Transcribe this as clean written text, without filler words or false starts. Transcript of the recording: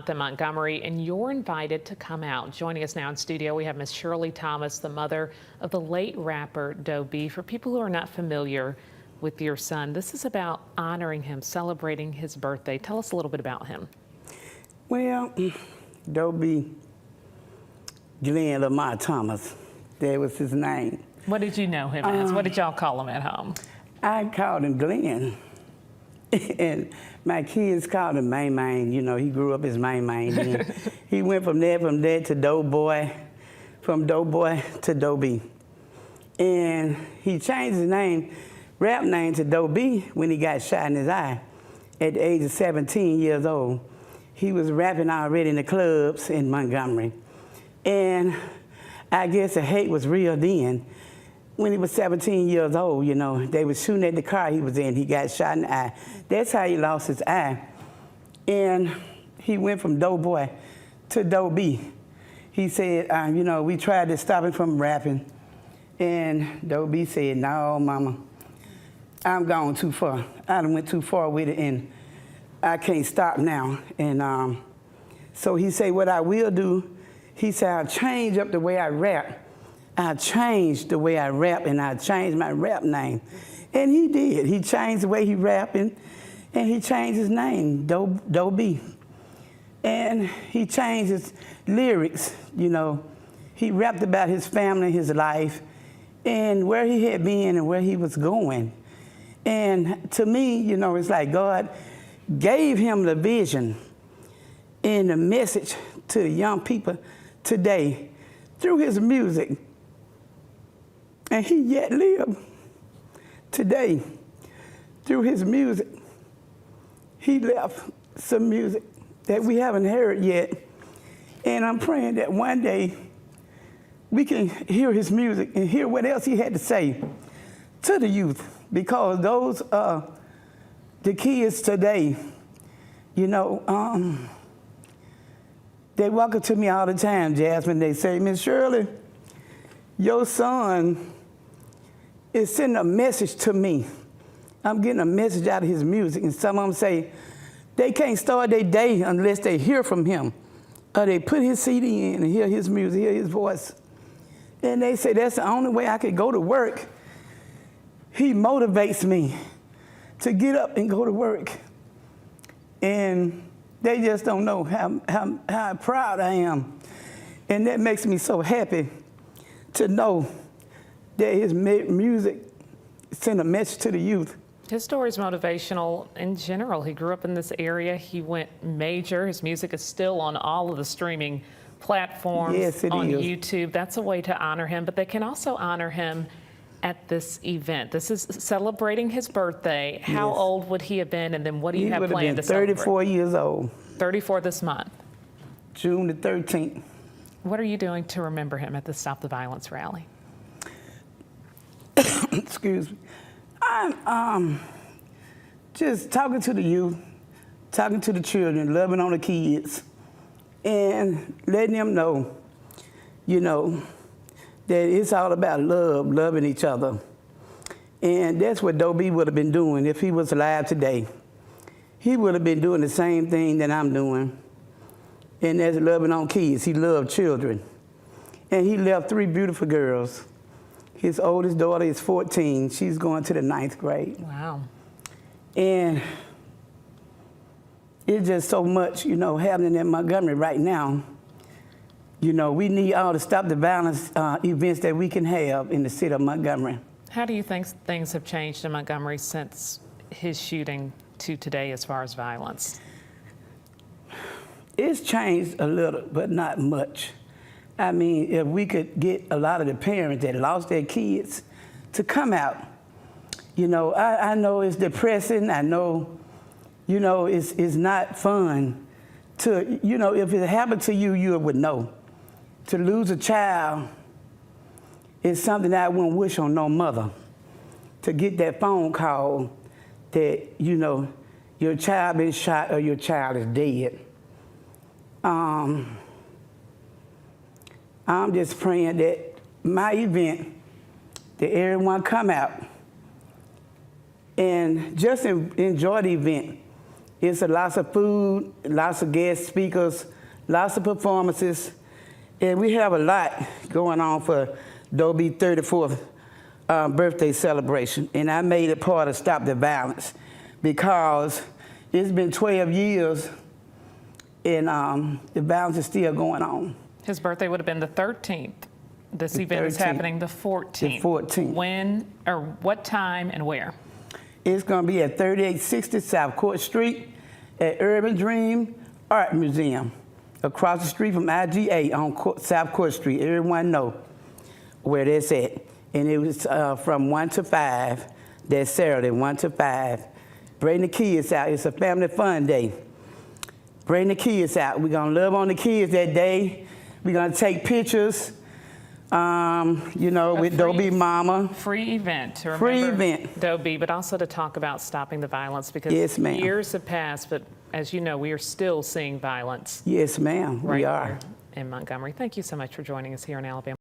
in Montgomery, and you're invited to come out. Joining us now in studio, we have Miss Shirley Thomas, the mother of the late rapper Doe B. For people who are not familiar with your son, this is about honoring him, celebrating his birthday. Tell us a little bit about him. Well, Doe B. Glenn Lamar Thomas, that was his name. What did you know him as? What did y'all call him at home? I called him Glenn. And my kids called him Main Main. You know, he grew up as Main Main. He went from there to Doe Boy, from Doe Boy to Doe B. And he changed his name, rap name, to Doe B when he got shot in his eye at the age of 17 years old. He was rapping already in the clubs in Montgomery. And I guess the hate was real then. When he was 17 years old, you know, they were shooting at the car he was in. He got shot in the eye. That's how he lost his eye. And he went from Doe Boy to Doe B. He said, you know, we tried to stop him from rapping. And Doe B said, no, mama, I'm gone too far. I done went too far with it, and I can't stop now. And so he said, what I will do, he said, I'll change up the way I rap. I changed the way I rap, and I changed my rap name. And he did. He changed the way he rapping, and he changed his name, Doe B. And he changed his lyrics, you know. He rapped about his family, his life, and where he had been and where he was going. And to me, you know, it's like God gave him the vision and the message to the young people today through his music. And he yet live today through his music. He left some music that we haven't heard yet. And I'm praying that one day we can hear his music and hear what else he had to say to the youth, because those are the kids today. You know, they walk up to me all the time, Jasmine. They say, Miss Shirley, your son is sending a message to me. I'm getting a message out of his music. And some of them say they can't start their day unless they hear from him, or they put his CD in and hear his music, hear his voice. And they say that's the only way I could go to work. He motivates me to get up and go to work. And they just don't know how proud I am. And that makes me so happy to know that his music sent a message to the youth. His story is motivational in general. He grew up in this area. He went major. His music is still on all of the streaming platforms. Yes, it on is. YouTube. That's a way to honor him, but they can also honor him at this event. This is celebrating his birthday. How Yes. old would he have been, and then what do you have planned to celebrate? 34 celebrate? years old. 34 this month. June the 13th. What are you doing to remember him at the Stop the Violence rally? Excuse me. I'm just talking to the youth, talking to the children, loving on the kids, and letting them know, you know, that it's all about love, loving each other. And that's what Doe B would have been doing if he was alive today. He would have been doing the same thing that I'm doing, and that's loving on kids. He loved children. And he left 3 beautiful girls. His oldest daughter is 14. She's going to the 9th grade. Wow. And it's just so much, you know, happening in Montgomery right now. You know, we need all the Stop the Violence events that we can have in the city of Montgomery. how do you think things have changed in Montgomery since his shooting to today as far as violence? It's changed a little, but not much. I mean, if we could get a lot of the parents that lost their kids to come out. You know, I know it's depressing. I know, you know, it's not fun to, you know, if it happened to you, you would know. To lose a child is something that I wouldn't wish on no mother. To get that phone call that, you know, your child been shot or your child is dead. I'm just praying that my event, that everyone come out and just enjoy the event It's a lots of food, lots of guest speakers, lots of performances, and we have a lot going on for Doe B 34th birthday celebration. And I made it part of Stop the Violence because it's been 12 years and the violence is still going on. His birthday would have been the 13th. This event is happening the 14th. The 14th. When, or what time and where? It's going to be at 3860 South Court Street at Urban Dream Art Museum, across the street from IGA on South Court Street. Everyone know where that's at. And it was from 1 to 5, that Saturday, 1 to 5. Bring the kids out. It's a family fun day. Bring the kids out. We're going to love on the kids that day. We're going to take pictures, you know, with Doe B Mama. Free event to remember Free event. Doe B, but also to talk about stopping the violence because Yes, ma'am. years have passed, but as you know, we are still seeing violence. Yes, ma'am, Right we are. here in Montgomery. Thank you so much for joining us here in Alabama.